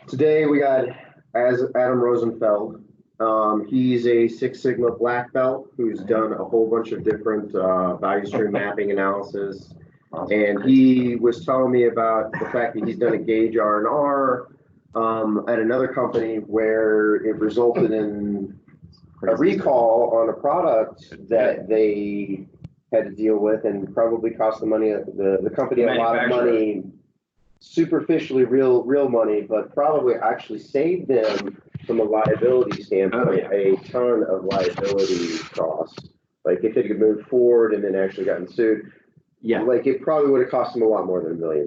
Today we got as Adam Rosenfeld. He's a Six Sigma black belt who's done a whole bunch of different value stream mapping analysis. And he was telling me about the fact that he's done a Gage R R at another company where it resulted in a recall on a product that they had to deal with and probably cost the company a lot of money. Superficially real money, but probably actually saved them from a liability standpoint a ton of liability costs. Like if it could move forward and then actually gotten sued, like it probably would have cost them a lot more than $1 million.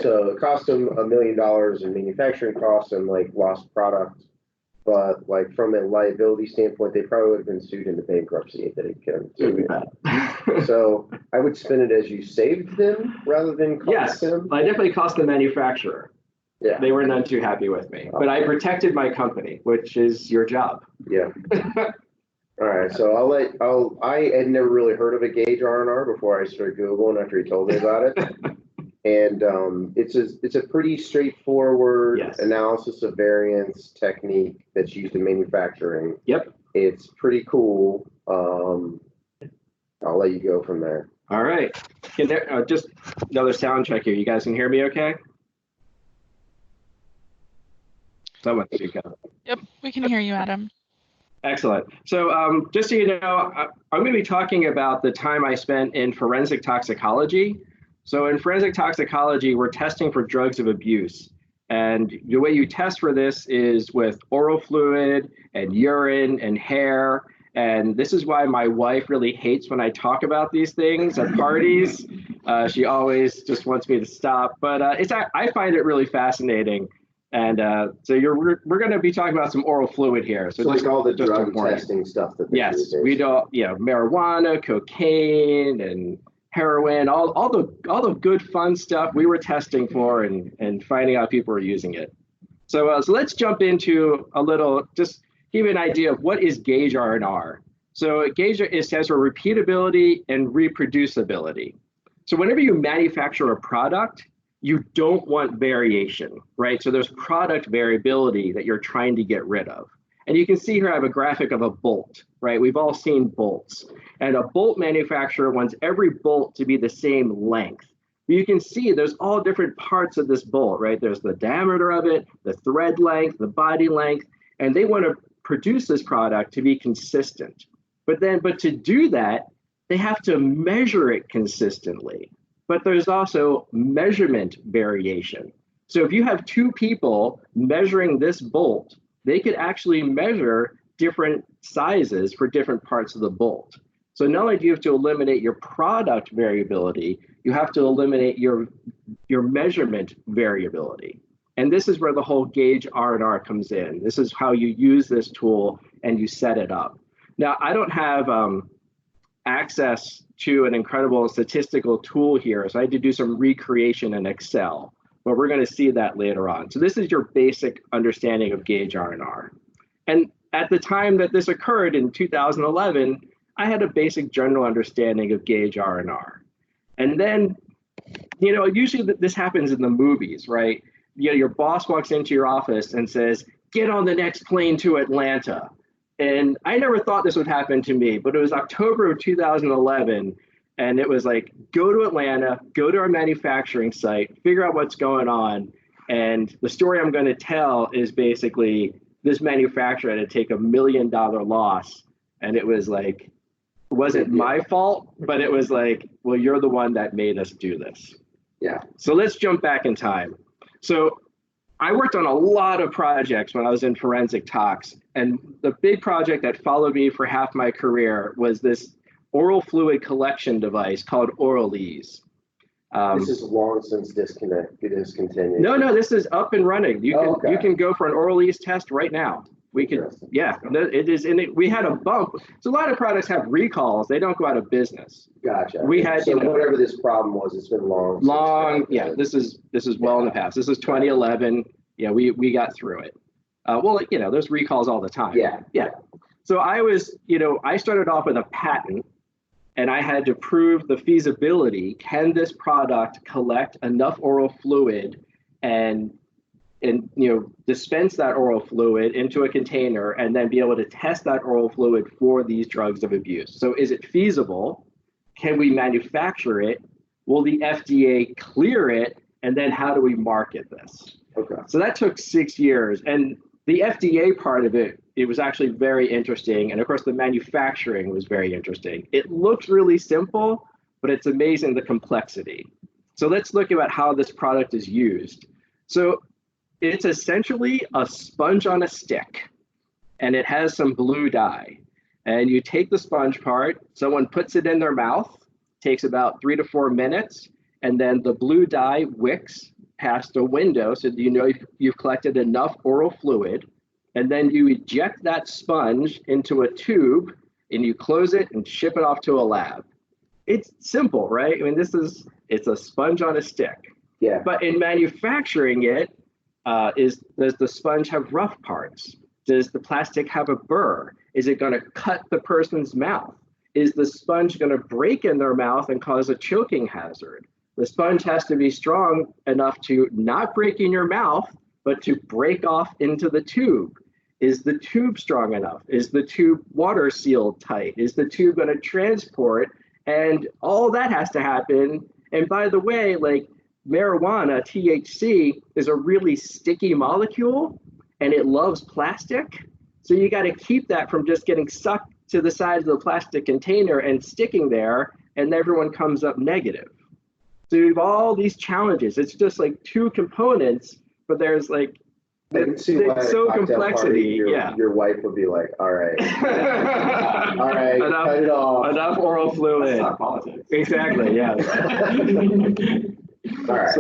So it cost them $1 million in manufacturing costs and like lost product. But like from a liability standpoint, they probably would have been sued into bankruptcy if they didn't. So I would spin it as you saved them rather than cost them. I definitely cost the manufacturer. Yeah, they were not too happy with me, but I protected my company, which is your job. Yeah. All right, so I had never really heard of a Gage R R before I started Googling after he told me about it. And it's a pretty straightforward analysis of variance technique that's used in manufacturing. Yep. It's pretty cool. I'll let you go from there. All right. Just another sound check here. You guys can hear me okay? Someone speak up. Yep, we can hear you, Adam. Excellent. So just so you know, I'm going to be talking about the time I spent in forensic toxicology. So in forensic toxicology, we're testing for drugs of abuse. And the way you test for this is with oral fluid and urine and hair. And this is why my wife really hates when I talk about these things at parties. She always just wants me to stop. But I find it really fascinating. And so we're going to be talking about some oral fluid here. So like all the drug testing stuff that we do, marijuana, cocaine, and heroin, all the good fun stuff we were testing for and finding out people were using it. So let's jump into a little, just give you an idea of what is Gage R R. So Gage stands for repeatability and reproducibility. So whenever you manufacture a product, you don't want variation, right? So there's product variability that you're trying to get rid of. And you can see here I have a graphic of a bolt, right? We've all seen bolts. And a bolt manufacturer wants every bolt to be the same length. But you can see there's all different parts of this bolt, right? There's the diameter of it, the thread length, the body length, and they want to produce this product to be consistent. But to do that, they have to measure it consistently. But there's also measurement variation. So if you have two people measuring this bolt, they could actually measure different sizes for different parts of the bolt. So not only do you have to eliminate your product variability, you have to eliminate your measurement variability. And this is where the whole Gage R R comes in. This is how you use this tool and you set it up. Now, I don't have access to an incredible statistical tool here, so I had to do some recreation in Excel. But we're going to see that later on. So this is your basic understanding of Gage R R. And at the time that this occurred in 2011, I had a basic general understanding of Gage R R. And then, usually this happens in the movies, right? Your boss walks into your office and says, get on the next plane to Atlanta. And I never thought this would happen to me, but it was October of 2011. And it was like, go to Atlanta, go to our manufacturing site, figure out what's going on. And the story I'm going to tell is basically this manufacturer had to take $1 million loss. And it was like, it wasn't my fault, but it was like, well, you're the one that made us do this. Yeah. So let's jump back in time. So I worked on a lot of projects when I was in forensic tox. And the big project that followed me for half my career was this oral fluid collection device called Oralese. This is long since discontinued. No, this is up and running. You can go for an Oralese test right now. We could, it is in it. We had a bump. So a lot of products have recalls. They don't go out of business. Gotcha. We had, so whatever this problem was, it's been long. Yeah, this is well in the past. This is 2011. Yeah, we got through it. Well, there's recalls all the time. Yeah. So I started off with a patent, and I had to prove the feasibility. Can this product collect enough oral fluid and and dispense that oral fluid into a container and then be able to test that oral fluid for these drugs of abuse. So is it feasible? Can we manufacture it? Will the FDA clear it? And then how do we market this? Okay. So that took 6 years. And the FDA part of it, it was actually very interesting. And of course, the manufacturing was very interesting. It looks really simple, but it's amazing the complexity. So let's look at how this product is used. So it's essentially a sponge on a stick, and it has some blue dye. And you take the sponge part, someone puts it in their mouth, takes about 3 to 4 minutes, and then the blue dye wicks past a window so that you know you've collected enough oral fluid, and then you eject that sponge into a tube and you close it and ship it off to a lab. It's simple, right? I mean, it's a sponge on a stick. Yeah. But in manufacturing it, does the sponge have rough parts? Does the plastic have a burr? Is it going to cut the person's mouth? Is the sponge going to break in their mouth and cause a choking hazard? The sponge has to be strong enough to not break in your mouth, but to break off into the tube. Is the tube strong enough? Is the tube water sealed tight? Is the tube going to transport? And all that has to happen. And by the way, like marijuana, THC, is a really sticky molecule and it loves plastic. So you got to keep that from just getting sucked to the side of the plastic container and sticking there, and everyone comes up negative. So you have all these challenges. It's just like 2 components, but there's like, it's so complexity. Party, your wife would be like, all right, all right, cut it off. Enough oral fluid. That's not politics. Exactly, yeah. All right.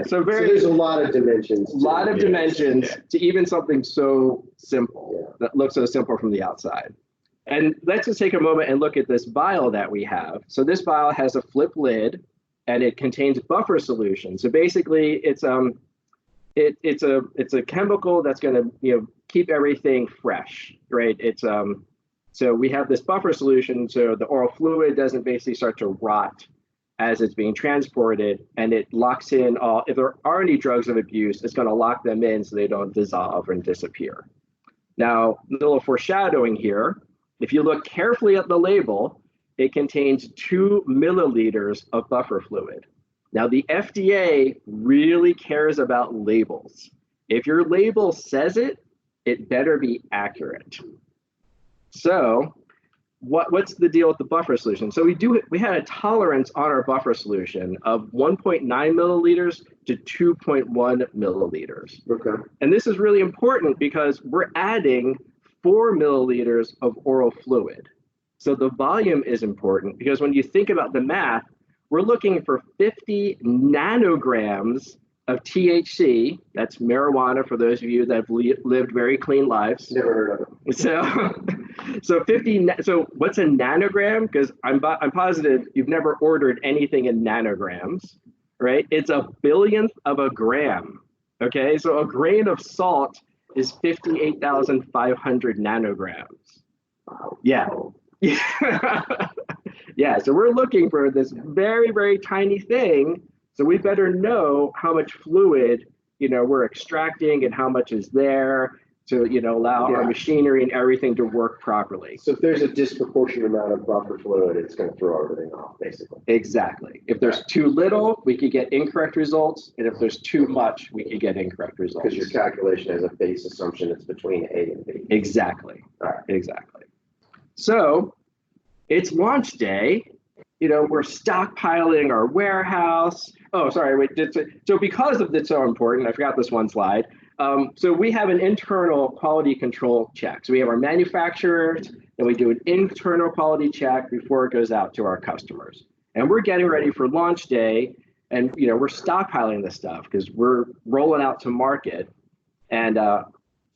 So there's a lot of dimensions. To even something so simple that looks so simple from the outside. And let's just take a moment and look at this vial that we have. So this vial has a flip lid and it contains buffer solution. So basically it's a chemical that's going to keep everything fresh, right? So we have this buffer solution so the oral fluid doesn't basically start to rot as it's being transported, and it locks in if there are any drugs of abuse, it's going to lock them in so they don't dissolve and disappear. Now, a little foreshadowing here, if you look carefully at the label, it contains 2 milliliters of buffer fluid. Now, the FDA really cares about labels. If your label says it, it better be accurate. So what's the deal with the buffer solution? So we had a tolerance on our buffer solution of 1.9 milliliters to 2.1 milliliters. Okay. And this is really important because we're adding 4 milliliters of oral fluid. So the volume is important because when you think about the math, we're looking for 50 nanograms of THC. That's marijuana for those of you that have lived very clean lives. Never heard of it. So what's a nanogram? Because I'm positive you've never ordered anything in nanograms, right? It's a billionth of a gram. Okay, so a grain of salt is 58,500 nanograms. Yeah. Yeah, so we're looking for this very, very tiny thing. So we better know how much fluid, we're extracting and how much is there to, allow our machinery and everything to work properly. So if there's a disproportionate amount of buffer fluid, it's going to throw everything off, basically. Exactly. If there's too little, we could get incorrect results. And if there's too much, we could get incorrect results. Because your calculation has a base assumption it's between A and B. Exactly. All right. Exactly. So it's launch day. We're stockpiling our warehouse. Oh, sorry. Wait. So because of it's so important, I forgot this one slide. So we have an internal quality control check. So we have our manufacturers, and we do an internal quality check before it goes out to our customers. And we're getting ready for launch day, and we're stockpiling this stuff because we're rolling out to market. And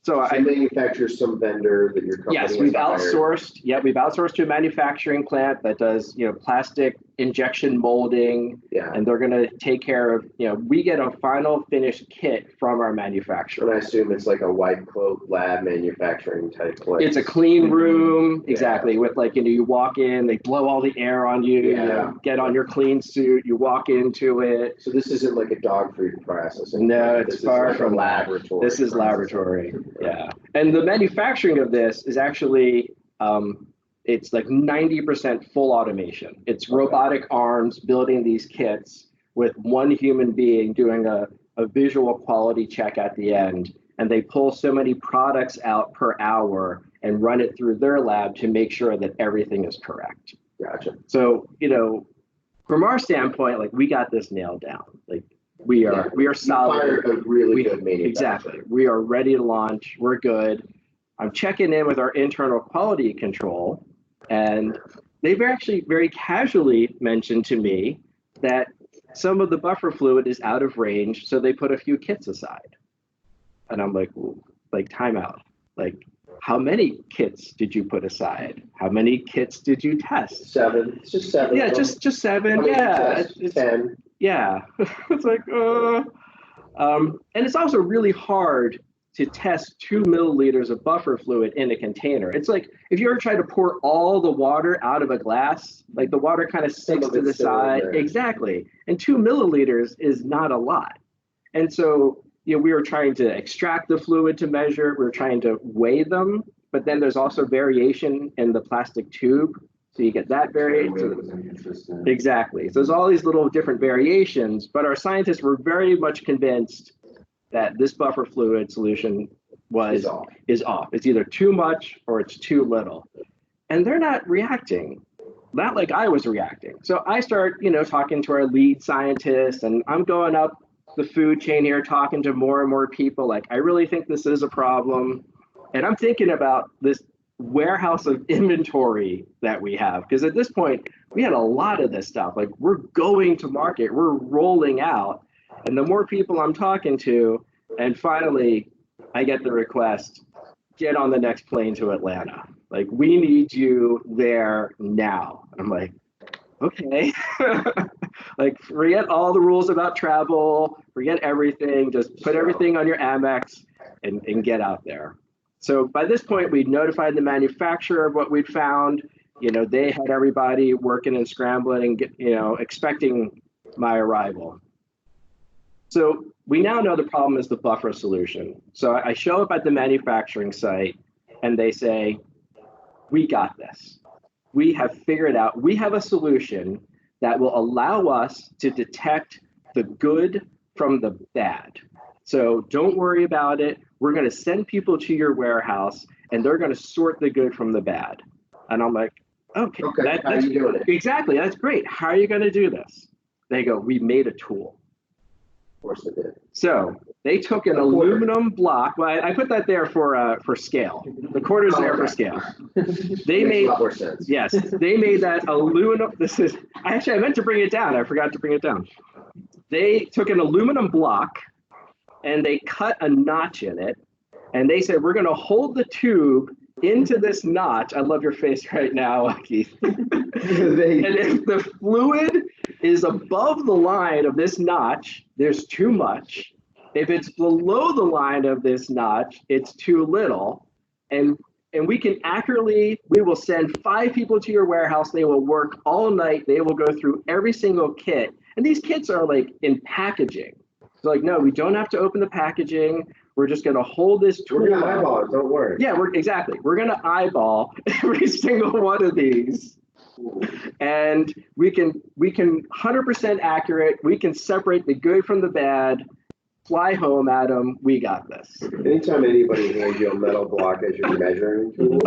so I manufacture some vendor that your company yes, we've outsourced. Yeah, we've outsourced to a manufacturing plant that does plastic injection molding, Yeah. and they're going to take care of, we get a final finished kit from our And manufacturer. I assume it's like a white coat lab manufacturing type place. It's a clean room, Yeah. exactly, with like, you walk in, they blow all the air on you, Yeah. you get on your clean suit, you walk into it. So this isn't like a dog food processing. No, plant. it's This is far like a from that. laboratory. This is processing. laboratory, yeah. And the manufacturing of this is actually, it's like 90% full automation. It's robotic arms building these kits with one human being doing a visual quality check at the end. And they pull so many products out per hour and run it through their lab to make sure that everything is correct. Gotcha. So, from our standpoint, like we got this nailed down. Like we are solid. You hired a really good manufacturer. Exactly. We are ready to launch. We're good. I'm checking in with our internal quality control, and they've actually very casually mentioned to me that some of the buffer fluid is out of range, so they put a few kits aside. And I'm like, ooh, like timeout. Like, how many kits did you put aside? How many kits did you test? 7. It's just 7. Yeah, just 7. How many Yeah, tests? 10. yeah. It's like, and it's also really hard to test 2 milliliters of buffer fluid in a container. It's like if you ever try to pour all the water out of a glass, like the water kind of sticks to the side. Exactly. And 2 milliliters is not a lot. And so, we were trying to extract the fluid to measure, we were trying to weigh them, but then there's also variation in the plastic tube. So you get that variation. Exactly. So there's all these little different variations, but our scientists were very much convinced that this buffer fluid solution is off. It's either too much or it's too little. And they're not reacting, not like I was reacting. So I start, talking to our lead scientist, and I'm going up the food chain here, talking to more and more people. Like, I really think this is a problem. And I'm thinking about this warehouse of inventory that we have, because at this point we had a lot of this stuff. Like, we're going to market, we're rolling out, and the more people I'm talking to, and finally I get the request, get on the next plane to Atlanta, like we need you there now. I'm like, okay. Like, forget all the rules about travel, forget everything, just put everything on your Amex and get out there. So by this point, we'd notified the manufacturer of what we'd found. They had everybody working and scrambling and expecting my arrival. So we now know the problem is the buffer solution. So I show up at the manufacturing site and they say, we got this. We have figured out, we have a solution that will allow us to detect the good from the bad. So don't worry about it. We're going to send people to your warehouse and they're going to sort the good from the bad. And I'm like, okay, how are you doing it? Exactly. That's great. How are you going to do this? They go, we made a tool. Of course they did. So they took an aluminum block. Well, I put that there for scale. The quarter's there for scale. They made a lot more sense. Yes, they made that aluminum. I meant to bring it down. I forgot to bring it down. They took an aluminum block and they cut a notch in it. And they said, we're going to hold the tube into this notch. I love your face right now, Keith. And if the fluid is above the line of this notch, there's too much. If it's below the line of this notch, it's too little. And we can accurately, we will send 5 people to your warehouse. They will work all night. They will go through every single kit. And these kits are like in packaging. So like, no, we don't have to open the packaging. We're just going to hold this tool. We're going to eyeball it, don't worry. Yeah, exactly. We're going to eyeball every single one of these. And we can 100% accurate. We can separate the good from the bad. Fly home, Adam. We got this. Anytime anybody hands you a metal block as your measuring tool,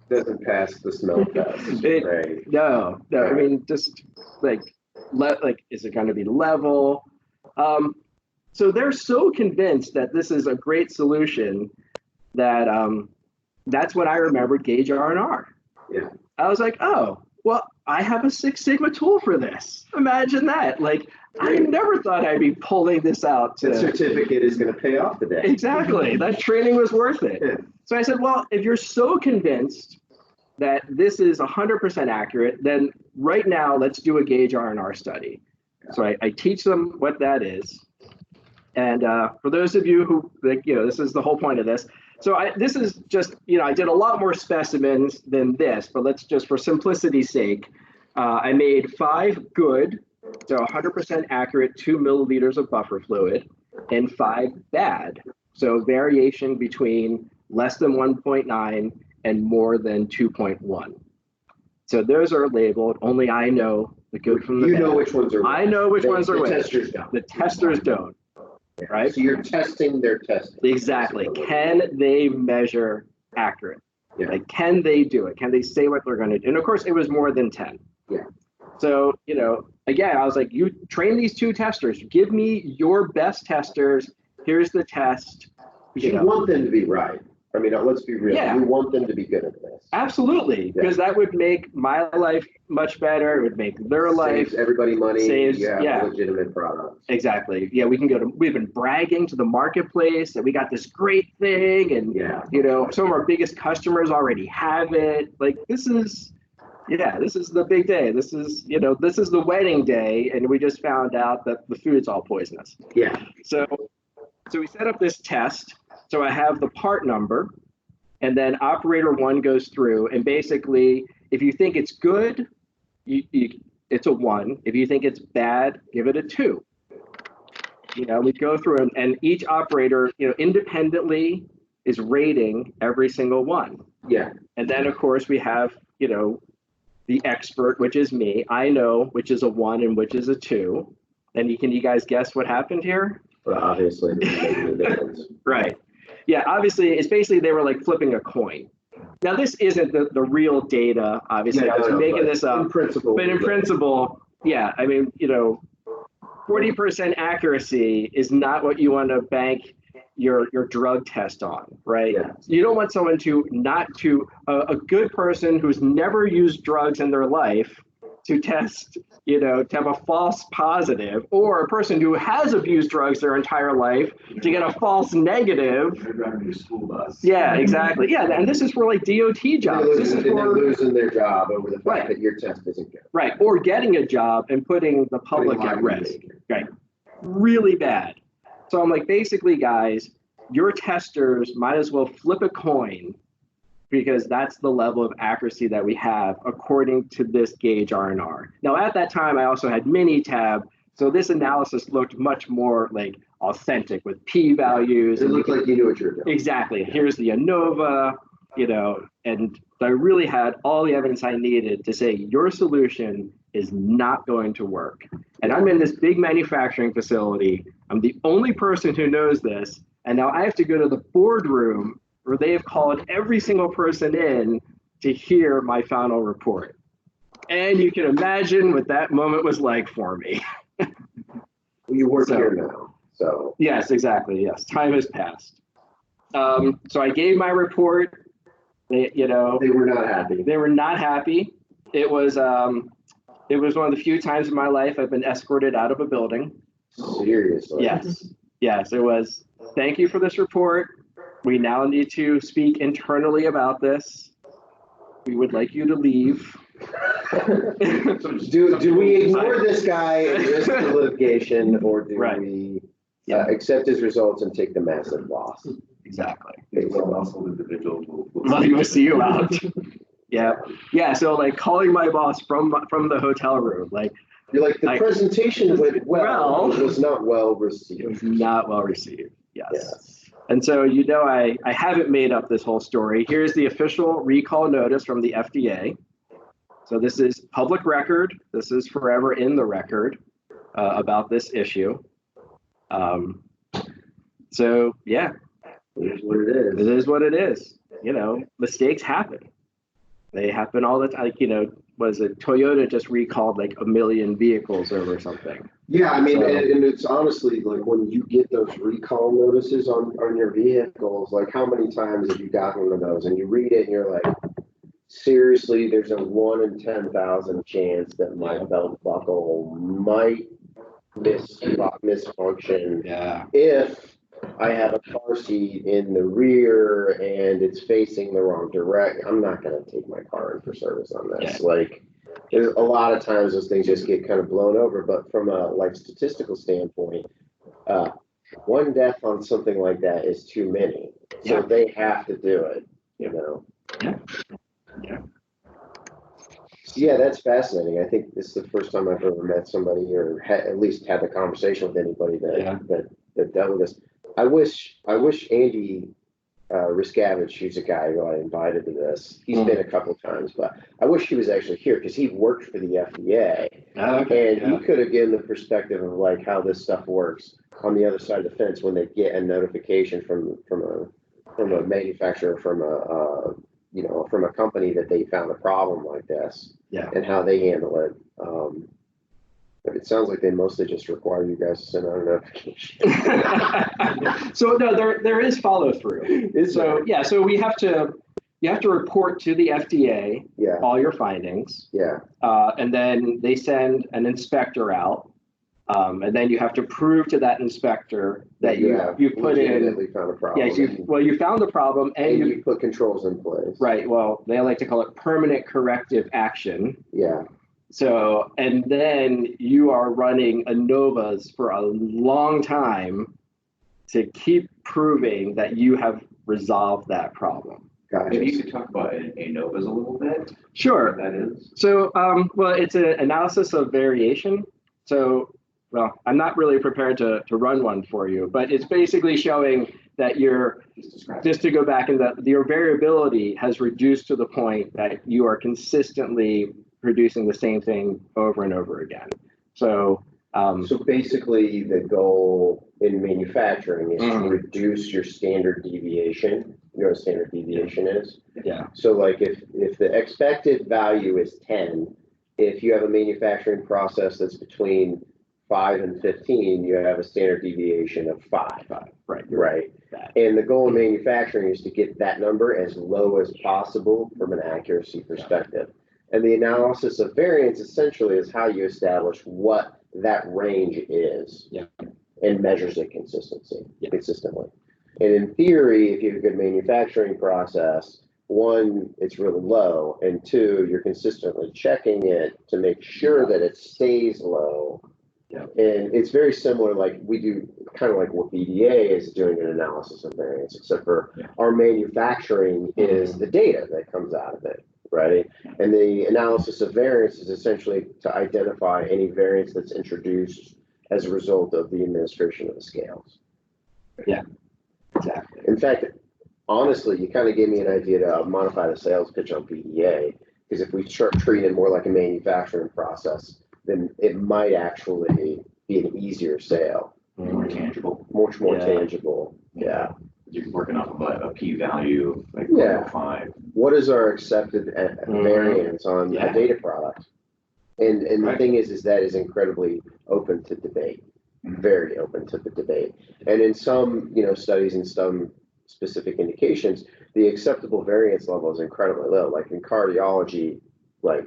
doesn't pass the smell test. Right? No. I mean, just like, is it going to be level? So they're so convinced that this is a great solution that that's when I remembered Gage R R. Yeah. I was like, oh, well, I have a 6 Sigma tool for this. Imagine that. Like, I never thought I'd be pulling this out. The certificate is going to pay off today. Exactly. That training was worth it. Yeah. So I said, well, if you're so convinced that this is 100% accurate, then right now, let's do a Gage R R study. So I teach them what that is. And for those of you who, like, this is the whole point of this. So this is just, I did a lot more specimens than this, but let's just, for simplicity's sake, I made 5 good, so 100% accurate 2 milliliters of buffer fluid, and 5 bad, so variation between less than 1.9 and more than 2.1. So those are labeled. Only I know the good from the bad. You know which ones are which. I know which ones are the which. Testers don't. The testers don't. Right? So you're testing their testing. Exactly. Can they measure accurate? Yeah. Like, can they do it? Can they say what they're going to do? And of course, it was more than 10. Yeah. So, again, I was like, you train these 2 testers. Give me your best testers. Here's the test. You want them to be right. I mean, let's be real. Yeah. You want them to be good at this. Absolutely, because that would make my life much better. It would make their life. Saves everybody money. Saves, you have yeah. a legitimate product. Exactly. Yeah, we've been bragging to the marketplace that we got this great thing, and some of our biggest customers already have it. Like, this is the big day. This is the wedding day, and we just found out that the food's all poisonous. Yeah. So we set up this test. So I have the part number, and then operator 1 goes through, and basically, if you think it's good, it's a 1. If you think it's bad, give it a 2. We go through, and each operator, independently is rating every single one. Yeah. And then, of course, we have, the expert, which is me. I know which is a 1 and which is a 2. And can you guys guess what happened here? Well, obviously, the difference. Right. Yeah, obviously, it's basically they were like flipping a coin. Now, this isn't the real data, obviously. I was making this up. In principle. But in principle, yeah, I mean, 40% accuracy is not what you want to bank your drug test on, right? Yeah. You don't want someone a good person who's never used drugs in their life to test, to have a false positive, or a person who has abused drugs their entire life to get a false negative. School bus. Yeah, exactly. Yeah, and this is for like DOT jobs. They're losing their job over the fact that your test isn't good. Right, or getting a job and putting the public at risk. Right, really bad. So I'm like, basically, guys, your testers might as well flip a coin, because that's the level of accuracy that we have according to this Gage R R. Now, at that time, I also had Minitab, so this analysis looked much more like authentic with p-values. It looked like you knew what you were doing. Exactly. Here's the ANOVA, and I really had all the evidence I needed to say your solution is not going to work. And I'm in this big manufacturing facility. I'm the only person who knows this, and now I have to go to the boardroom where they have called every single person in to hear my final report. And you can imagine what that moment was like for me. You work here now, so. Yes, exactly, yes, time has passed. So I gave my report, they were not happy. They were not happy. It was one of the few times in my life I've been escorted out of a building. Seriously? Yes, it was. Thank you for this report. We now need to speak internally about this. We would like you to leave. Do we ignore this guy and risk the litigation, or do we accept his results and take the massive loss? Exactly. One muscle individual We'll see you out. Yeah. So like calling my boss from the hotel room, like, you're like, the presentation went well, well, it was not well received. It was not well received. Yes. And so, I haven't made up this whole story. Here's the official recall notice from the FDA. So this is public record. This is forever in the record about this issue. So yeah, It is what it is. it is what it is. Mistakes happen. They happen all the time. Like, was it Toyota just recalled like 1 million vehicles over something? Yeah, I mean, So- and it's honestly like when you get those recall notices on your vehicles, like how many times have you gotten one of those and you read it and you're like, seriously, there's a 1 in 10,000 chance that my belt buckle might misfunction Yeah. if I have a car seat in the rear and it's facing the wrong direction. I'm not going to take my car in for service on this. Yeah. Like, There's a lot of times those things just get kind of blown over, but from a like statistical standpoint, one death on something like that is too many. So they have to do it, you know? Yeah. Yeah. Yeah, that's fascinating. I think this is the first time I've ever met somebody or at least had a conversation with anybody that dealt with this. I wish Andy Riscavage, who's a guy who I invited to this. He's been a couple of times, but I wish he was actually here because he worked for the FDA, and he could have given the perspective of like how this stuff works on the other side of the fence when they get a notification from a manufacturer, from a company that they found a problem like this, and how they handle it. But it sounds like they mostly just require you guys to send out a notification. So no, there is follow through. So you have to report to the FDA all your findings. And then they send an inspector out. And then you have to prove to that inspector that you put in. Found a problem. You found the problem and you put controls in place. Right. Well, they like to call it permanent corrective action. Yeah. So, and then you are running ANOVAs for a long time to keep proving that you have resolved that problem. Gotcha. Maybe you could talk about ANOVAs a little bit. Sure. What that is. So, well, it's an analysis of variation. So, well, I'm not really prepared to run one for you, but it's basically showing that just to go back, and your variability has reduced to the point that you are consistently producing the same thing over and over again. So, so basically the goal in manufacturing is to reduce your standard deviation. You know what standard deviation is? Yeah. So like if the expected value is 10, if you have a manufacturing process that's between 5 and 15, you have a standard deviation of 5. Right. And the goal in manufacturing is to get that number as low as possible from an accuracy perspective. And the analysis of variance essentially is how you establish what that range is and measures it consistently. And in theory, if you have a good manufacturing process, one, it's really low, and two, you're consistently checking it to make sure that it stays low. And it's very similar, like we do kind of like what BDA is doing an analysis of variance, except for our manufacturing is the data that comes out of it, right? And the analysis of variance is essentially to identify any variance that's introduced as a result of the administration of the scales. Yeah, exactly. In fact, honestly, you kind of gave me an idea to modify the sales pitch on BDA, because if we start treating it more like a manufacturing process, then it might actually be an easier sale. More tangible. Much more tangible. Yeah. You're working off of a p-value of like 0.05. What is our accepted variance on a data product? And the thing is that is incredibly open to debate, very open to the debate. And in some, studies and some specific indications, the acceptable variance level is incredibly low. Like in cardiology, like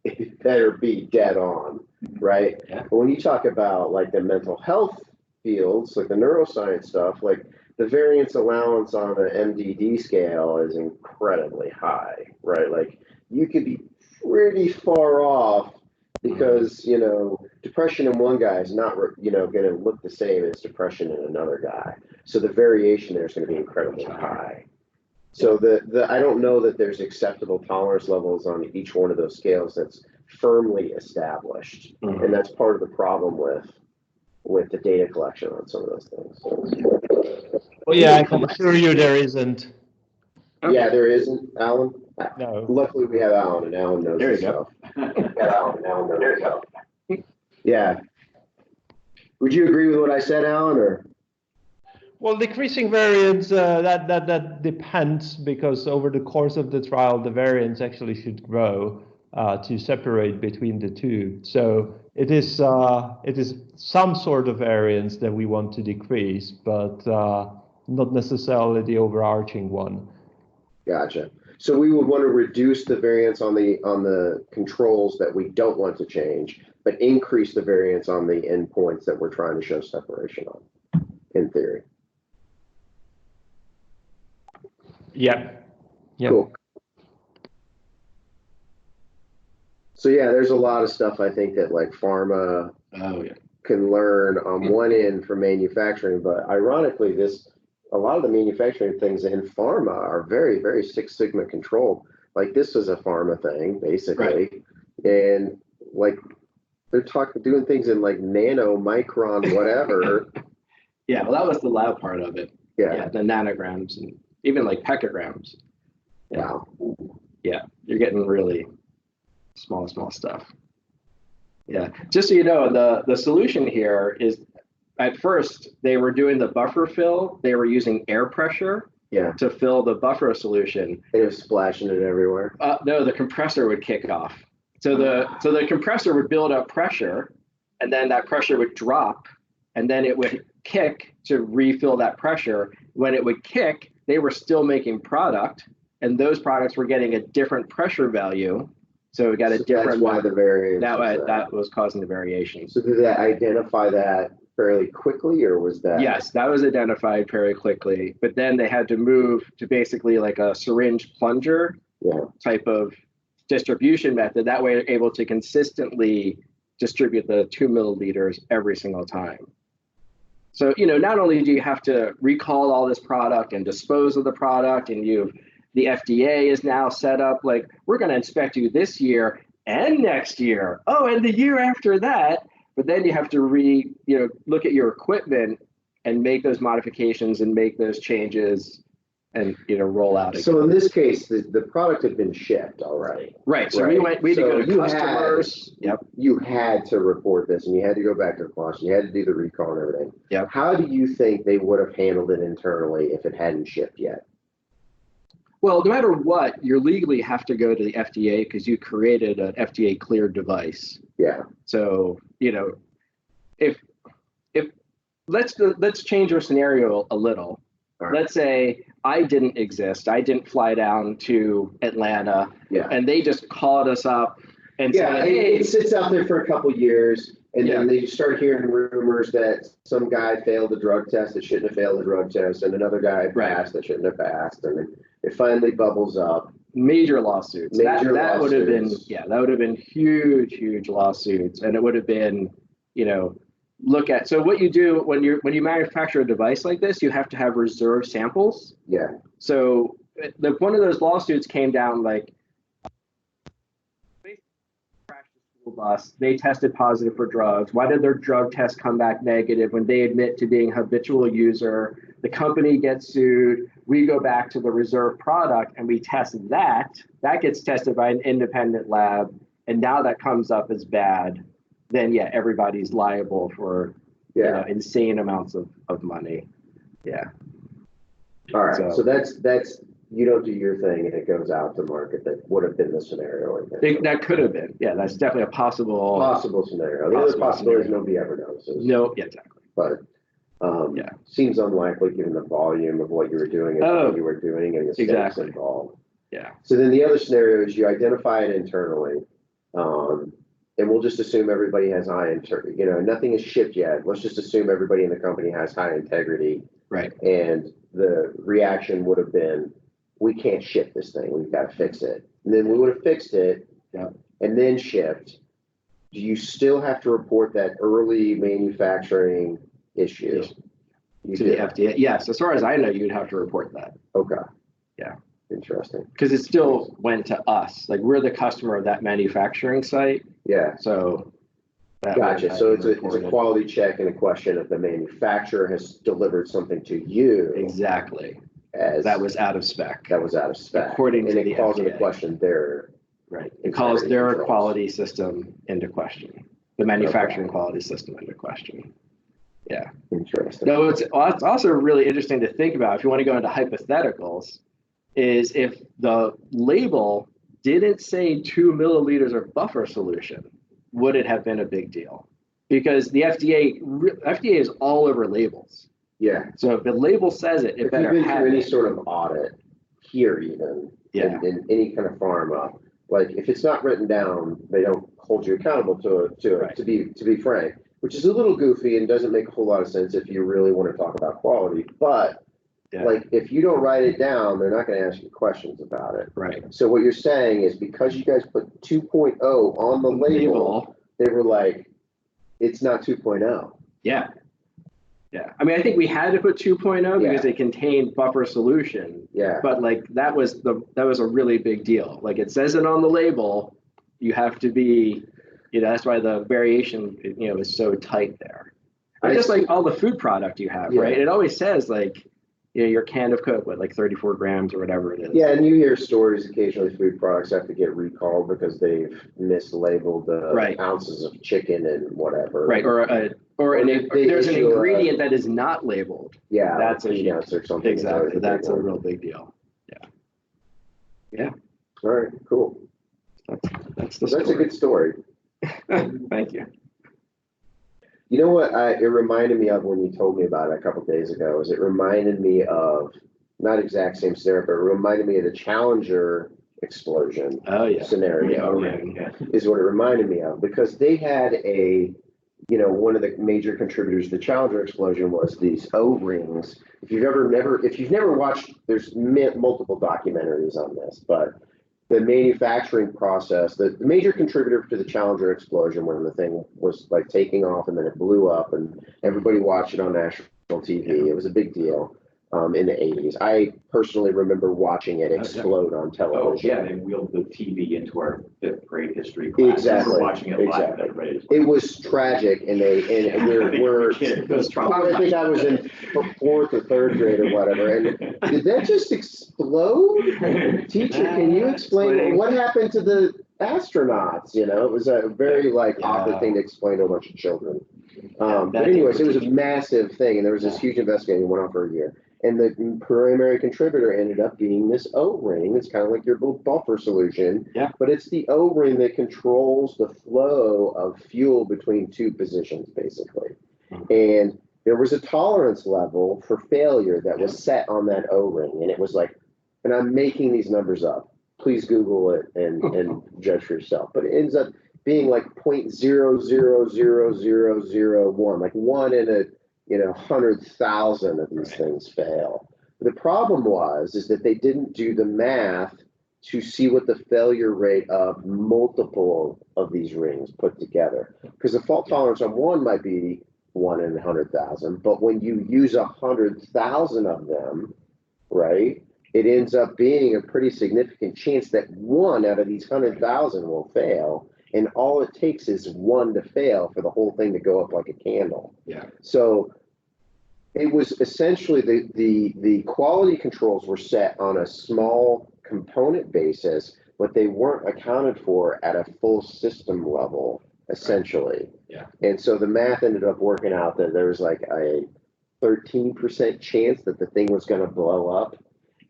it better be dead on, right? Yeah. But when you talk about like the mental health fields, like the neuroscience stuff, like the variance allowance on an MDD scale is incredibly high, right? Like you could be pretty far off because, depression in one guy is not, going to look the same as depression in another guy. So the variation there is going to be incredibly high. So I don't know that there's acceptable tolerance levels on each one of those scales that's firmly established. And that's part of the problem with the data collection on some of those things. Well, yeah, I can assure you there isn't. Yeah, there isn't, Alan. No. Luckily, we have Alan, and Alan knows this stuff. Yeah. Would you agree with what I said, Alan, or? Well, decreasing variance, that depends, because over the course of the trial, the variance actually should grow to separate between the two. So it is some sort of variance that we want to decrease, but not necessarily the overarching one. Gotcha. So we would want to reduce the variance on the controls that we don't want to change, but increase the variance on the endpoints that we're trying to show separation on, in theory. Yeah. Cool. So yeah, there's a lot of stuff I think that like pharma Oh yeah. can learn on one end from manufacturing, but ironically, a lot of the manufacturing things in pharma are very, very Six Sigma controlled. Like this was a pharma thing, basically. And like they're doing things in like nano, micron, whatever. Yeah, well, that was the lab part of it. Yeah. The nanograms and even like pecograms. Yeah. Wow. Yeah, you're getting really small stuff. Yeah, just so you know, the solution here is at first they were doing the buffer fill. They were using air pressure to fill the buffer solution. It was splashing it everywhere. No, the compressor would kick off. So the compressor would build up pressure, and then that pressure would drop, and then it would kick to refill that pressure. When it would kick, they were still making product, and those products were getting a different pressure value. So we got a different. That's why the variance. That was causing the variation. So did that identify that fairly quickly, or was that? Yes, that was identified very quickly. But then they had to move to basically like a syringe plunger type of distribution method. That way, they're able to consistently distribute the 2 milliliters every single time. So not only do you have to recall all this product and dispose of the product, and the FDA is now set up like, we're going to inspect you this year and next year. Oh, and the year after that. But then you have to look at your equipment and make those modifications and make those changes and roll out again. So in this case, the product had been shipped already. Right. So we had to go to customers. You had to report this, and you had to go back to the quality. You had to do the recall and everything. Yep. How do you think they would have handled it internally if it hadn't shipped yet? Well, no matter what, you legally have to go to the FDA because you created an FDA cleared device. Yeah. So, if let's change our scenario a little. Right. Let's say I didn't exist. I didn't fly down to Atlanta. Yeah. And they just called us up and said, hey, it sits out there for a couple years, and then they start hearing rumors that some guy failed a drug test that shouldn't have failed a drug test, and another guy passed that shouldn't have passed, and then it finally bubbles up. Major lawsuits. That would have been that would have been huge lawsuits, and it would have been so what you do when you manufacture a device like this, you have to have reserve samples. Yeah. So one of those lawsuits came down like crashed the school bus. They tested positive for drugs. Why did their drug test come back negative when they admit to being a habitual user? The company gets sued. We go back to the reserve product and we test that. That gets tested by an independent lab, and now that comes up as bad. Then everybody's liable for insane amounts of money. Yeah. All right. So that's you don't do your thing and it goes out to market. That would have been the scenario. That could have been. Yeah, that's definitely a possible scenario. The other possibility is nobody ever knows. No, exactly. But seems unlikely given the volume of what you were doing and what you were doing and the stakes involved. Yeah. So then the other scenario is you identify it internally. And we'll just assume everybody has high integrity. Nothing is shipped yet. Let's just assume everybody in the company has high integrity. Right. And the reaction would have been, we can't ship this thing. We've got to fix it. And then we would have fixed it and then shipped. Do you still have to report that early manufacturing issue? To the FDA? Yes. As far as I know, you'd have to report that. Okay. Yeah. Interesting. Because it still went to us. Like we're the customer of that manufacturing site. Yeah. So. Gotcha. So it's a quality check and a question if the manufacturer has delivered something to you. Exactly. As that was out of spec. That was out of spec. According to the FDA. And it calls into question their. Right. It calls their quality system into question. The manufacturing quality system into question. Yeah. Interesting. No, it's also really interesting to think about if you want to go into hypotheticals, is if the label didn't say 2 milliliters of buffer solution, would it have been a big deal? Because the FDA is all over labels. Yeah. So if the label says it, it better have have any sort of audit here even in any kind of pharma. Like if it's not written down, they don't hold you accountable to it. To be frank, which is a little goofy and doesn't make a whole lot of sense if you really want to talk about quality. But Yeah. Like, if you don't write it down, they're not gonna ask you questions about it. Right. So what you're saying is because you guys put 2.0 on the label, they were like, it's not 2.0. Yeah. Yeah. I mean, I think we had to put 2.0 because it contained buffer solution. Yeah. But like that was a really big deal. Like it says it on the label, you have to be, that's why the variation, is so tight there. And just like all the food product you have, right? It always says like, your can of Coke, like 34 grams or whatever it is. Yeah, and you hear stories occasionally food products have to get recalled because they've mislabeled the ounces of chicken and whatever. Right, there's an ingredient that is not labeled. Yeah, that's peanuts or something. Exactly, that's a real big deal. Yeah. Yeah. All right, cool. That's a good story. Thank you. You know what it reminded me of when you told me about it a couple of days ago is it reminded me of, not exact same scenario, but it reminded me of the Challenger explosion scenario is what it reminded me of, because they had one of the major contributors to the Challenger explosion was these O-rings. If you've never watched, there's multiple documentaries on this, but the manufacturing process, the major contributor to the Challenger explosion when the thing was like taking off and then it blew up and everybody watched it on national TV. It was a big deal in the 80s. I personally remember watching it explode on television. Oh, yeah, they wheeled the TV into our 5th grade history class. Exactly. Watching it live. It was tragic, and we're I think I was in 4th or 3rd grade or whatever. And did that just explode? Teacher, can you explain what happened to the astronauts? It was a very awkward thing to explain to a bunch of children. But anyways, it was a massive thing, and there was this huge investigation that went on for a year. And the primary contributor ended up being this O-ring. It's kind of like your little buffer solution. Yeah. But it's the O-ring that controls the flow of fuel between two positions, basically. And there was a tolerance level for failure that was set on that O-ring. And it was like, and I'm making these numbers up. Please Google it and judge for yourself. But it ends up being like 0.000001, like 1 in a 100,000 of these things fail. The problem is that they didn't do the math to see what the failure rate of multiple of these rings put together. Because the fault tolerance on one might be 1 in 100,000, but when you use 100,000 of them, right, it ends up being a pretty significant chance that 1 out of these 100,000 will fail. And all it takes is 1 to fail for the whole thing to go up like a candle. Yeah. So it was essentially the quality controls were set on a small component basis, but they weren't accounted for at a full system level, essentially. Yeah. And so the math ended up working out that there was like a 13% chance that the thing was going to blow up.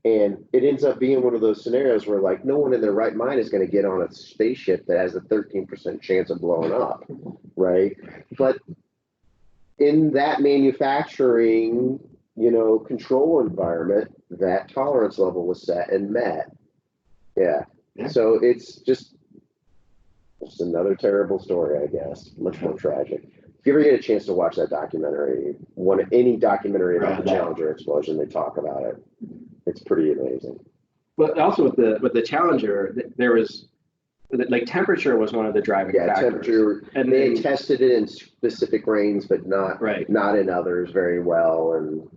And it ends up being one of those scenarios where like no one in their right mind is going to get on a spaceship that has a 13% chance of blowing up, right? But in that manufacturing, control environment, that tolerance level was set and met. Yeah. So it's just another terrible story, I guess. Much more tragic. If you ever get a chance to watch that documentary, any documentary about the Challenger explosion, they talk about it. It's pretty amazing. But also with the Challenger, there was like temperature was one of the driving factors. Temperature, and they tested it in specific rains, but not in others very well. And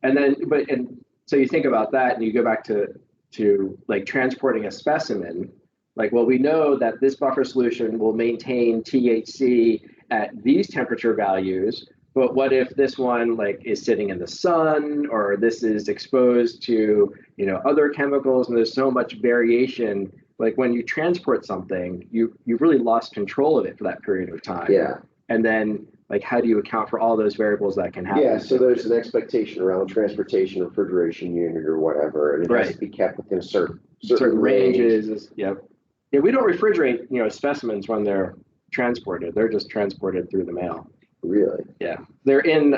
and so you think about that, and you go back to like transporting a specimen. Like, well, we know that this buffer solution will maintain THC at these temperature values. But what if this one is sitting in the sun, or this is exposed to other chemicals, and there's so much variation. Like when you transport something, you've really lost control of it for that period of time. Yeah. And then how do you account for all those variables that can happen? Yeah. So there's an expectation around transportation, refrigeration unit, or whatever, and it has to be kept within certain ranges. Yeah. We don't refrigerate specimens when they're transported. They're just transported through the mail. Really? Yeah, they're in.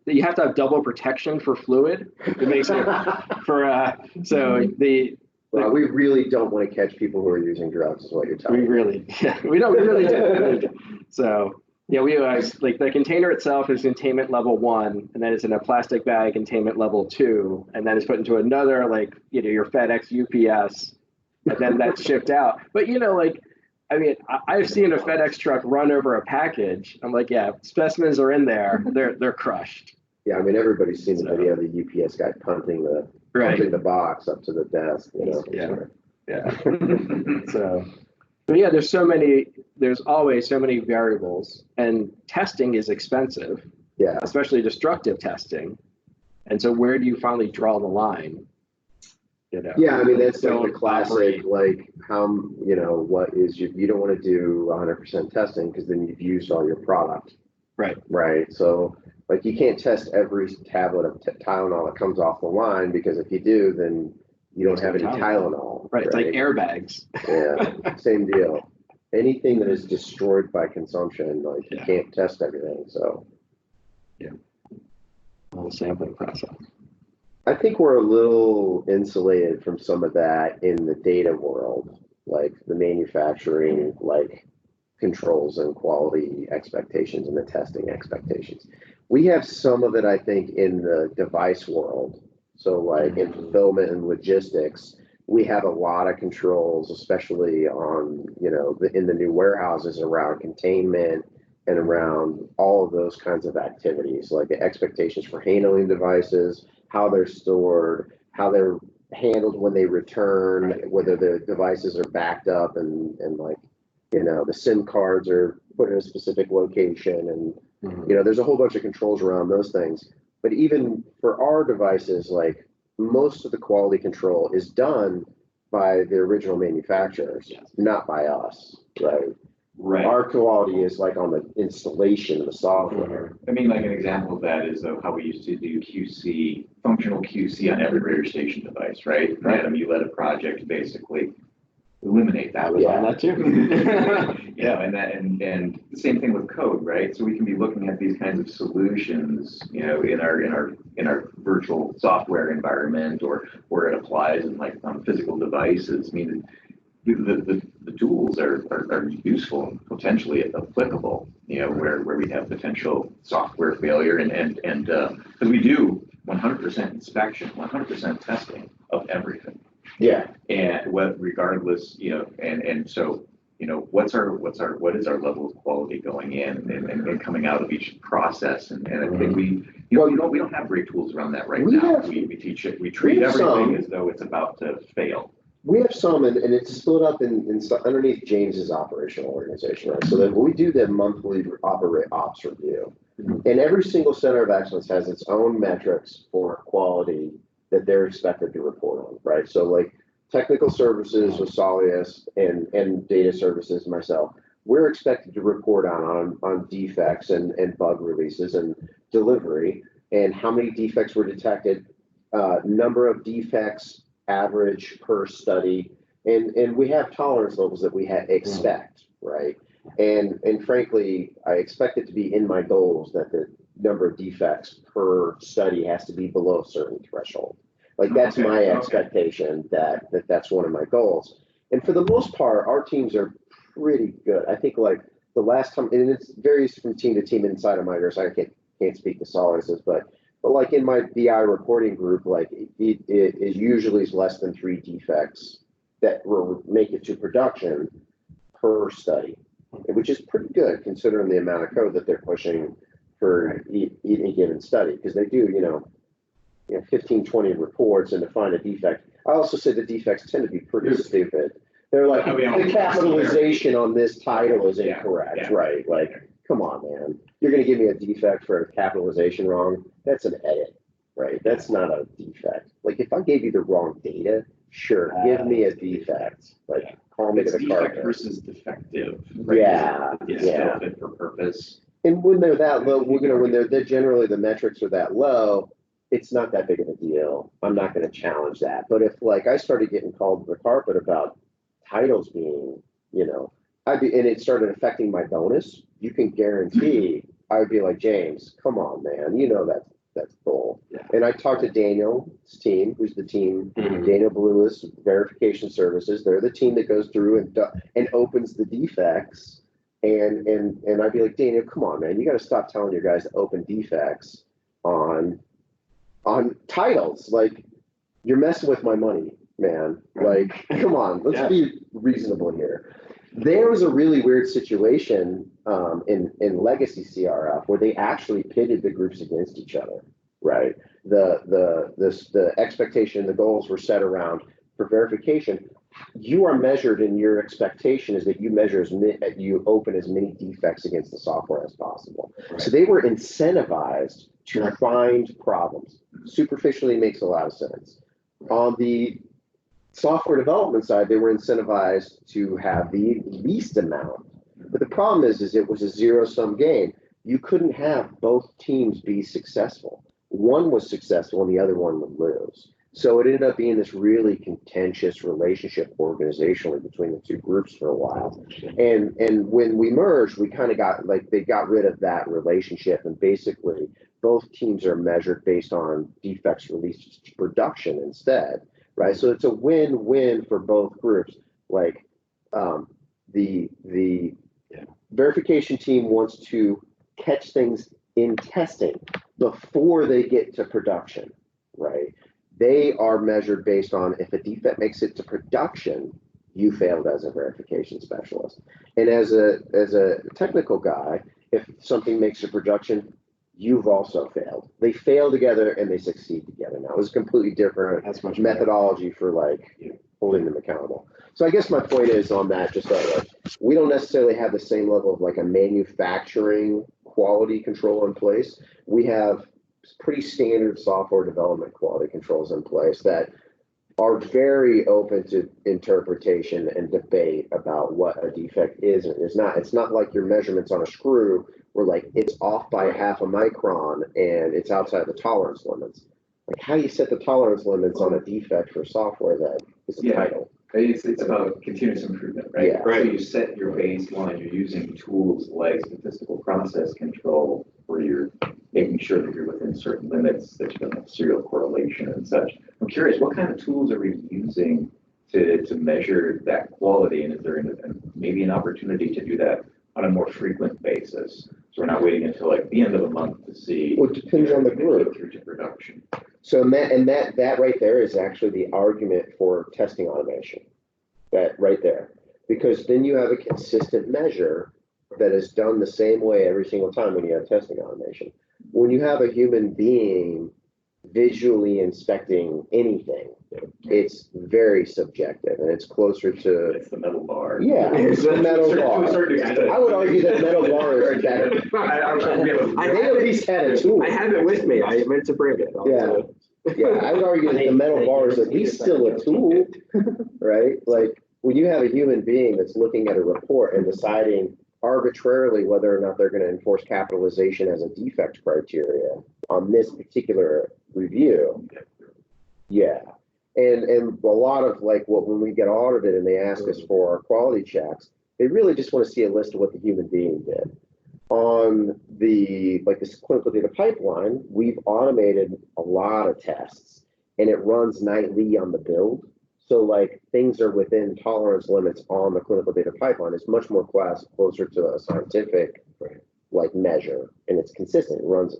You have to have double protection for fluid. It makes it for we really don't want to catch people who are using drugs. Is what you're telling me. We don't really do. So Yeah, we like the container itself is containment level 1, and then it's in a plastic bag containment level 2, and then it's put into another, like, your FedEx, UPS, and then that's shipped out. But like, I mean, I've seen a FedEx truck run over a package. I'm like, yeah, specimens are in there. They're crushed. Yeah, I mean, everybody's seen the video of the UPS guy punting the box up to the desk. Yeah. So, but yeah, there's always so many variables, and testing is expensive. Yeah. Especially destructive testing. And so where do you finally draw the line? Yeah, I mean, that's like the classic, like how, what is you don't want to do 100% testing because then you've used all your product. Right. So like you can't test every tablet of Tylenol that comes off the line, because if you do, then you don't have any Tylenol. Right. It's like airbags. Yeah. Same deal. Anything that is destroyed by consumption, like you can't test everything. So Whole sampling process. I think we're a little insulated from some of that in the data world, like the manufacturing, like controls and quality expectations and the testing expectations. We have some of it, I think, in the device world. So like in fulfillment and logistics, we have a lot of controls, especially on, in the new warehouses around containment and around all of those kinds of activities, like the expectations for handling devices, how they're stored, how they're handled when they return, whether the devices are backed up and like, the SIM cards are put in a specific location, and there's a whole bunch of controls around those things. But even for our devices, like most of the quality control is done by the original manufacturers, not by us, right? Right. Our quality is like on the installation of the software. I mean, like an example of that is how we used to do QC, functional QC on every radio station device, right? Adam, you led a project to basically eliminate that. That too. And the same thing with code, right? So we can be looking at these kinds of solutions, in our virtual software environment, or where it applies in like on physical devices. I mean, the tools are useful and potentially applicable, where we have potential software failure and because we do 100% inspection, 100% testing of everything. Yeah. And regardless, and so, what is our level of quality going in and coming out of each process? And I think we don't have great tools around that right now. We teach it, we treat everything as though it's about to fail. We have some, and it's split up in underneath James's operational organization, right? So that we do the monthly ops review, and every single center of excellence has its own metrics for quality that they're expected to report on, right? So like technical services with Solius and data services, myself, we're expected to report on defects and bug releases and delivery, and how many defects were detected, number of defects, average per study, and we have tolerance levels that we expect, right? And frankly, I expect it to be in my goals that the number of defects per study has to be below a certain threshold. Like that's my expectation, that's one of my goals. And for the most part, our teams are pretty good. I think like the last time, and it varies from team to team inside of my group, so I can't speak to Solius's, but like in my BI reporting group, like it usually is less than 3 defects that will make it to production per study, which is pretty good considering the amount of code that they're pushing for any given study, because they do, 15, 20 reports, and to find a defect. I also say the defects tend to be pretty stupid. They're like, the capitalization on this title is incorrect, right? Like, come on, man. You're going to give me a defect for a capitalization wrong? That's an edit, right? That's not a defect. Like, if I gave you the wrong data, sure, give me a defect. Like, call me to the defect carpet. versus defective. Right? Yeah. It's still fit for purpose. And when they're that low, when they're generally the metrics are that low, it's not that big of a deal. I'm not going to challenge that. But if like I started getting called to the carpet about titles being, and it started affecting my bonus, you can guarantee I would be like, James, come on, man. That's bull. Yeah. And I talked to Daniel's team, who's the team, Daniel Bluis Verification Services. They're the team that goes through and opens the defects And I'd be like, Daniel, come on, man, you got to stop telling your guys to open defects on titles. Like, you're messing with my money, man. Like, come on, let's be reasonable here. There was a really weird situation in legacy CRF where they actually pitted the groups against each other, right? The expectation, the goals were set around for verification. You are measured, and your expectation is that you open as many defects against the software as possible. Right. So they were incentivized to find problems. Superficially makes a lot of sense. On the software development side, they were incentivized to have the least amount. But the problem is it was a zero-sum game. You couldn't have both teams be successful. One was successful and the other one would lose. So it ended up being this really contentious relationship organizationally between the two groups for a while. And when we merged, we kind of they got rid of that relationship, and basically both teams are measured based on defects released to production instead, right? So it's a win-win for both groups. Like the verification team wants to catch things in testing before they get to production, right? They are measured based on if a defect makes it to production, you failed as a verification specialist. And as a technical guy, if something makes it to production, you've also failed. They fail together and they succeed together. Now, it was a completely different methodology for holding them accountable. So I guess my point is on that, just that we don't necessarily have the same level of a manufacturing quality control in place. We have pretty standard software development quality controls in place that are very open to interpretation and debate about what a defect is and is not. It's not like your measurements on a screw where it's off by half a micron and it's outside the tolerance limits. How do you set the tolerance limits on a defect for software that is a title? It's about continuous improvement, right? Yeah. Right. So you set your baseline, you're using tools like statistical process control where you're making sure that you're within certain limits, that you don't have serial correlation and such. I'm curious, what kind of tools are we using to measure that quality? And is there maybe an opportunity to do that on a more frequent basis? So we're not waiting until the end of the month to see. Well, it depends on the group. Through to production. So that right there is actually the argument for testing automation. That right there, because then you have a consistent measure that is done the same way every single time when you have testing automation. When you have a human being visually inspecting anything, it's very subjective and it's closer to. It's the metal bar. Yeah, it's the metal bar. I would argue that metal bar is better. They at least had a tool. I have it with me. I meant to bring it. Yeah, I would argue that the metal bar is at least still a tool, right? When you have a human being that's looking at a report and deciding arbitrarily whether or not they're going to enforce capitalization as a defect criteria on this particular review. Yeah. And a lot of when we get audited and they ask us for our quality checks, they really just want to see a list of what the human being did. On this clinical data pipeline, we've automated a lot of tests and it runs nightly on the build. So things are within tolerance limits on the clinical data pipeline. It's much more closer to a scientific measure, and it's consistent. It runs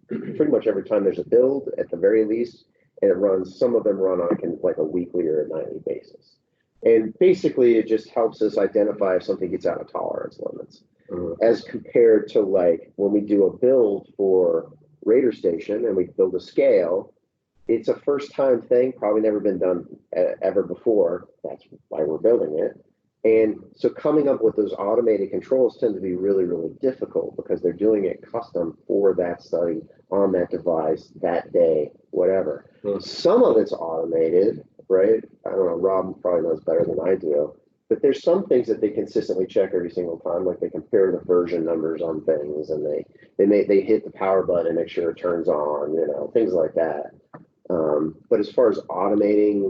pretty much every time there's a build at the very least, and it runs. Some of them run on a weekly or a nightly basis. And basically, it just helps us identify if something gets out of tolerance limits, as compared to when we do a build for Radar Station and we build a scale. It's a first-time thing, probably never been done ever before. That's why we're building it. And so coming up with those automated controls tend to be really, really difficult because they're doing it custom for that study on that device, that day, whatever. Some of it's automated, right? I don't know, Rob probably knows better than I do. But there's some things that they consistently check every single time, like they compare the version numbers on things and they hit the power button and make sure it turns on, things like that. But as far as automating,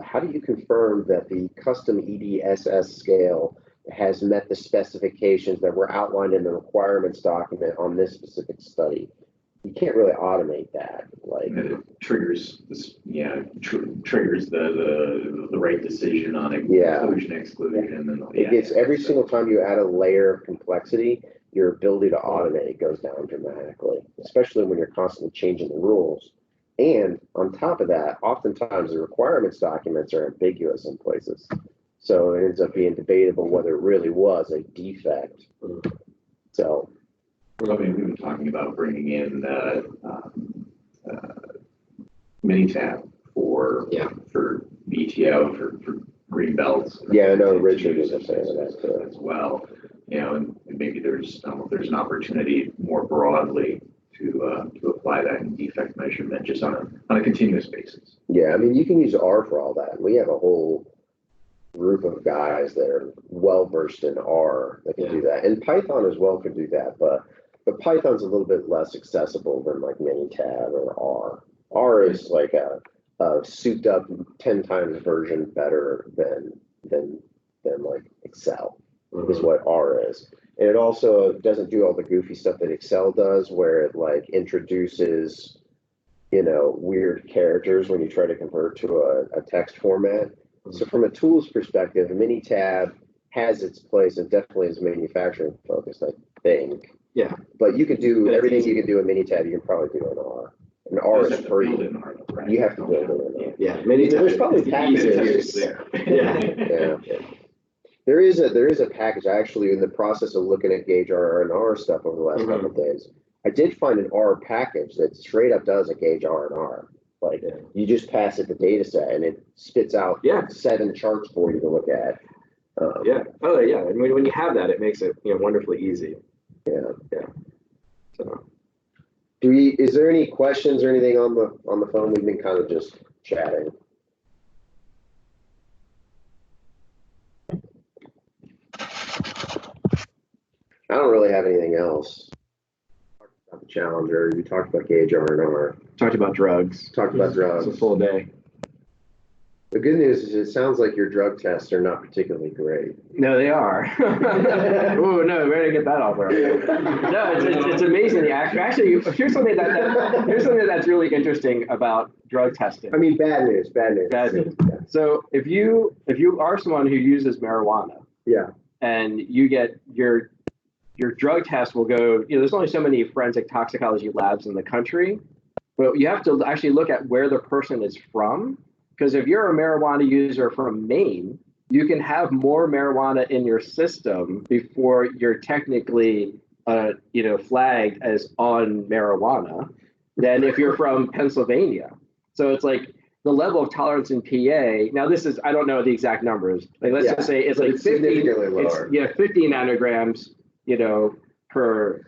how do you confirm that the custom EDSS scale has met the specifications that were outlined in the requirements document on this specific study? You can't really automate that. like. And it triggers this, triggers the right decision on inclusion, exclusion, and It gets every single time you add a layer of complexity, your ability to automate goes down dramatically, especially when you're constantly changing the rules. And on top of that, oftentimes the requirements documents are ambiguous in places. So it ends up being debatable whether it really was a defect. So. I mean, we've been talking about bringing in Minitab for BTO for green belts. Yeah, I know Richard is a fan of that too. As well, and maybe there's an opportunity more broadly to apply that in defect measurement just on a continuous basis. Yeah, I mean, you can use R for all that. We have a whole group of guys that are well versed in R that can do that, and Python as well can do that, but Python's a little bit less accessible than like Minitab or R. R is like a souped up 10 times version better than like Excel is what R is. And it also doesn't do all the goofy stuff that Excel does, where it like introduces, weird characters when you try to convert to a text format. So from a tools perspective, Minitab has its place and definitely is manufacturing focused, I think. Yeah. But you could do everything you can do in Minitab, you can probably do in R. And R is free. You have to build it in R. Yeah. There's probably packages. Yeah. There is a package. I actually, in the process of looking at Gage R R and R stuff over the last couple of days, I did find an R package that straight up does a Gage R and R. Like you just pass it the data set and it spits out 7 charts for you to look at. And when you have that, it makes it wonderfully easy. So, is there any questions or anything on the phone? We've been kind of just chatting. I don't really have anything else. Talked about the Challenger. You talked about Gage R and R. Talked about drugs. Talked about drugs. It's a full day. The good news is it sounds like your drug tests are not particularly great. No, they are. Oh no, we're gonna get that off there. No, it's amazing. Actually, here's something that's really interesting about drug testing. I mean, bad news. Bad news. So if you are someone who uses marijuana, and you get your drug test will go. There's only so many forensic toxicology labs in the country, but you have to actually look at where the person is from. Because if you're a marijuana user from Maine, you can have more marijuana in your system before you're technically, flagged as on marijuana than if you're from Pennsylvania. So it's like the level of tolerance in PA. Now this is, I don't know the exact numbers. Like let's just say it's like 50 nanograms, per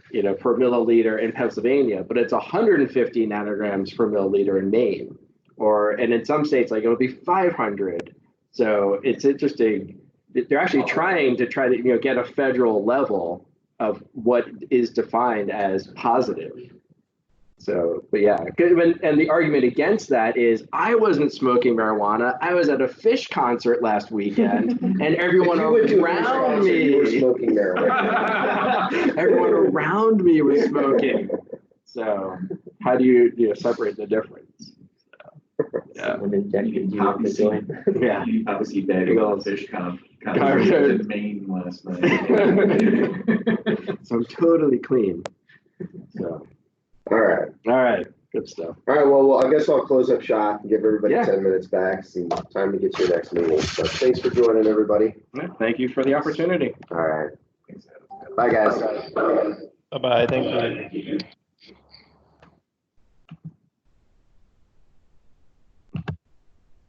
milliliter in Pennsylvania, but it's 150 nanograms per milliliter in Maine. And in some states, like it would be 500. So it's interesting. They're actually trying to get a federal level of what is defined as positive. So, but yeah, and the argument against that is I wasn't smoking marijuana. I was at a Fish concert last weekend, and everyone around me was smoking marijuana. Everyone around me was smoking. So, how do you separate the difference? Obviously, that Fish concert in Maine last night. So I'm totally clean. So. All right. Good stuff. All right. Well, I guess I'll close up shop and give everybody 10 minutes back. See, time to get to your next meeting. So thanks for joining, everybody. Thank you for the opportunity. All right. Bye, guys. Bye-bye. Thank you.